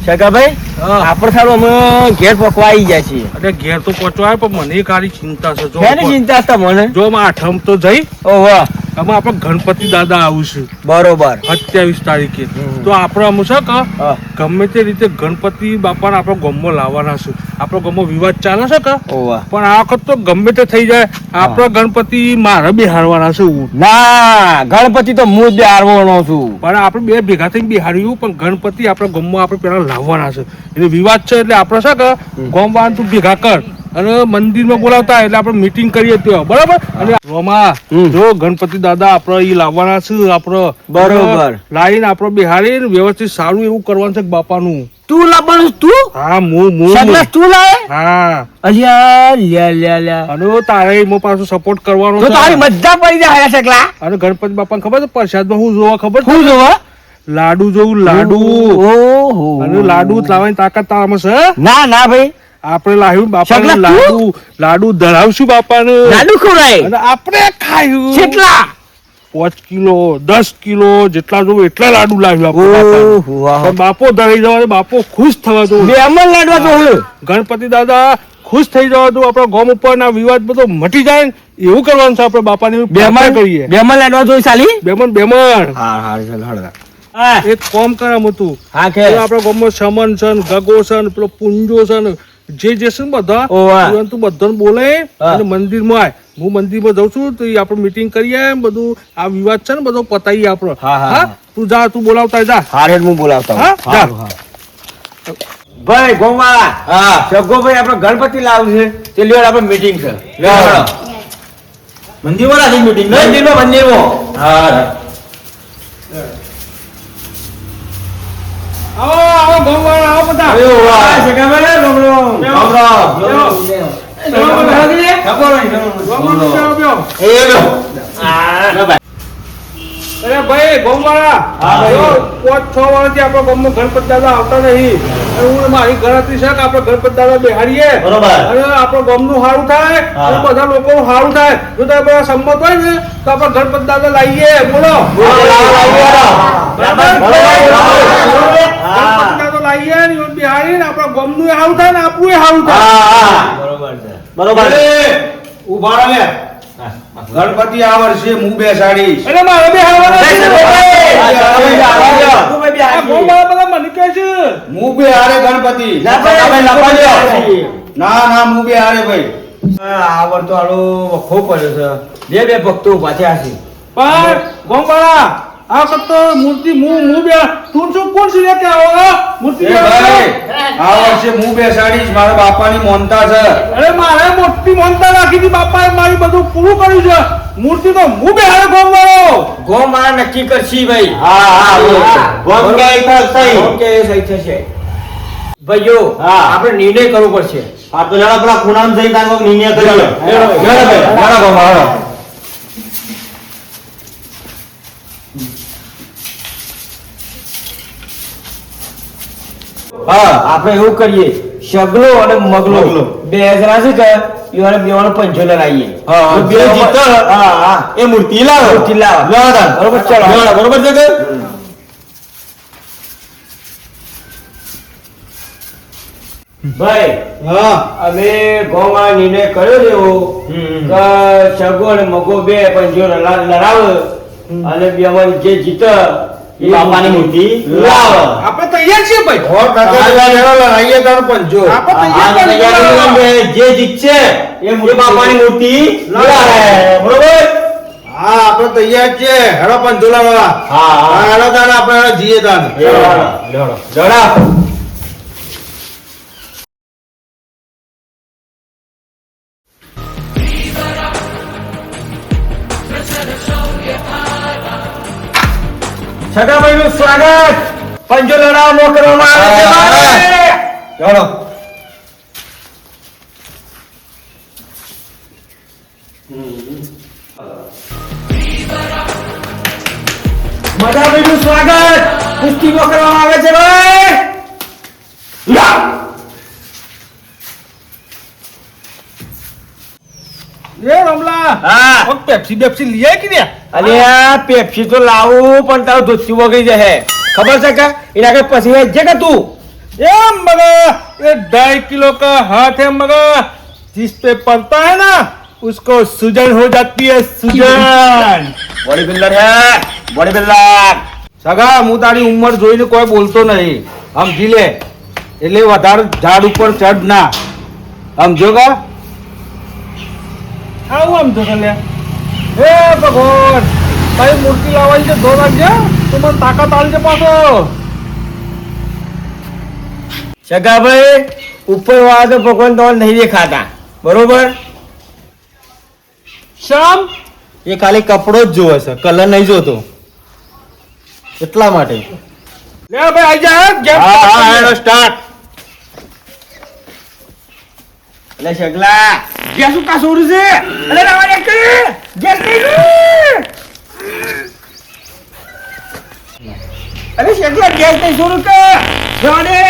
શકાભાઈ આપણે સારું અમે ઘેર પકવા આવી જાય છીએ. એટલે ઘેર તો પહોંચવાય પણ મને ખાલી ચિંતા છે. જો શેની ચિંતા છે મને? જો આઠમ તો જઈ ઓહો અમે આપણે ગણપતિ દાદા આવીશું બરોબર 27 તારીખે. તો આપણે આમ છે કે ગમે તે રીતે ગણપતિ બાપાને આપણે ગામમાં લાવવાના છે. આપણો ગામમાં વિવાદ ચાલે છે કે પણ આ વખત તો ગમે તે થઈ જાય આપણે ગણપતિ મારે બિહારવાના છે. ના ગણપતિ તો હું જ બિહારવાનો છું. પણ આપણે બે ભેગા થઈને બિહાર્યું પણ ગણપતિ આપણે ગામમાં આપણે પેલા લાવવાના છે. એટલે વિવાદ છે એટલે આપણે છે કે ગામવાળા તું ભેગા કર અને મંદિરમાં બોલાવતા એટલે આપણે મીટિંગ કરીએ ત્યાં બરાબર. અને રોમા જો ગણપતિ દાદા આપણે એ લાવવાના છે આપણે બરોબર લાવીને આપણે બિહારીને વ્યવસ્થિત સારું એવું કરવાનું છે બાપાનું. તું લાવવાનું તું? હા હું તું લાવે? હા અલ્યા લ્યા લ્યા લ્યા અને તારે એમાં પાછું સપોર્ટ કરવાનો તો તારી મજા પડી જાય શકલા. અને ગણપતિ બાપાને ખબર છે પ્રસાદમાં હું જોવા ખબર શું જોવા? લાડુ જોવું લાડુ. ઓહો અને લાડુ લાવવાની તાકાત તારામાં છે? ના ના ભાઈ આપણે લાવ્યું બાપાને લાડુ ધરાવશું બાપાને. લાડુ ખવડાય અને આપણે ખાયું કેટલા? 5 કિલો 10 કિલો જેટલા જોવું એટલા લાડુ લાવ્યું આપણે. બાપો ધરાઈ જવા, બાપો ખુશ થવા દો. બેમન લાડવા તો ગણપતિ દાદા ખુશ થઈ જવા દો. આપણા ગામ ઉપર ના વિવાદ બધો મટી જાય એવું કરવાનું છે આપણે બાપાની બેમન કરીએ. બેમન લાડવા તો સાલી બેમન હા હા ચાલ હળદા એક કોમ કરામ હતું. હા કે આપણા ગામમાં સમન છે ને ગગો છે ને પેલો પુંજો છે ને જે છે ને બધા તું બધાને બોલે અને મંદિરમાં આય. હું મંદિરમાં જાઉં છું તો આપણે મીટિંગ કરીએ બધું આ વિવાદ છે ને બધો પતાઈએ આપણો. હા તું જા તું બોલાવતા જા. હા રે હું બોલાવતા હા જા ભાઈ ગોમા. હા સગો ભાઈ આપણે ગણપતિ લાવશે તે લ્યો આપણે મીટિંગ છે. લ્યો મંદિરમાં રાખી મીટિંગ મંદિરમાં. હા આવો ગોમવાળા આવો બધા. આયો વાહ સગાભાઈ રામ રામ. અરે ભાઈ ગોમવાળા 5-6 વર્ષથી આપણા ગામમાં ગણપતિ દાદા આવતા નહીં. હું મારી ગણતરી છે કે આપણે ગણપતિ દાદા બિહારીએ અને આપણું ગામનું સારું થાય અને બધા લોકોનું સારું થાય. જો તમે બધા સંમત હોય ને તો આપણે ગણપતિ દાદા લાવીએ. બોલો ગણપતિ દાદા લાવીએ ને બિહારી ને આપણા ગામનું સારું થાય ને આપણું સારું થાય. બરોબર ઉભા રહે ગણપતિ આ વર્ષે હું બેસાડીશ. એટલે મારે બધા મને કહે છે હું બે હારે ગણપતિ. ના ના હું બે હારે ભાઈ. આ વર્ષ તો આડો વખો પડ્યો છે. બે ભક્તો પાછા છે પણ ગોમવાળા આ વખત તો મૂર્તિ હું બે તું શું કોણ છે કે આવો મૂર્તિ એ ભાઈ આ વર્ષે હું બેસાડીશ. મારા બાપાની મોનતા છે. અરે મારે મોટી મોનતા રાખી હતી. બાપાએ મારી બધું પૂરું કર્યું છે. મૂર્તિ તો હું બે હારે ગોમવાળો ગો મારા નક્કી કરશી ભાઈ. ભાઈઓ આપણે નિર્ણય કરવો પડશે. આ તો જરા પેલા ખૂણામાં જઈને તારો નિર્ણય કરી હા આપણે એવું કરીએ શગલો અને મગલો બે જણા છે કે ઈવાને બેવાનો પંજો લડાઈએ. બે જીતો હા એ મૂર્તિ લાવો બરોબર. ચલો બરોબર છે કે ભાઈ અમે ગોમાં નિર્ણય કર્યો છે એવો કે શગો અને મગો બે પંજો લડાવે અને બેમાં જે જીતે એ બાપાની મૂર્તિ લાવો. આપણે તૈયાર છીએ ભાઈ. લડાઈએ તારો પંજો. જે જીતશે એ બાપાની મૂર્તિ લાવે. બરોબર હા આપણે તૈયાર છીએ. હેડો પંજો લાવવા. હા હેડો તાને આપણે જીએ તાને. જડા સગાભાઈ નું સ્વાગત પંજો લડાવવામાં કરવામાં આવે છે. ચલો મજાભાઈ નું સ્વાગત કુસ્તીમાં કરવામાં આવે છે ભાઈ. એ રમલા હા પેપ્સી બેપ્સી લઈ આવી કે ને? અરે આ પેપ્સી તો લાવું પણ તારું ધોતી વગી જશે ખબર છે કે એના કે પછી જે કે તું ये मगर ये 2.5 किलो का हाथ है मगर जिस पे पड़ता है ना उसको सूजन हो जाती है सूजन બોડી બિલ્ડર હે બોડી બિલ્ડર સગા હું તારી ઉંમર જોઈને કોઈ બોલતો નહીં સમજી લે એટલે વધારે ઝાડ ઉપર ચડ ના સમજો કા આવું આમ જો લે હે ભગવાન તારી મૂર્તિ લાવવાની છે ધો રાખજે તો મને તાકાત આલજે પાછો સગાભાઈ ઉપર વાળા તો ભગવાન તો નહીં દેખાતા બરોબર શ્યામ એ ખાલી કપડો જ જોવે છે કલર નહીં જોતો એટલા માટે લે ભાઈ આઈ જા ગેમ હેડો સ્ટાર્ટ એટલે સગલા ગેસ ઉતા છોડું છે અરે રાવા એક ગેસ નહીં અરે સગલા ગેસ નહીં છોડું કે જોડે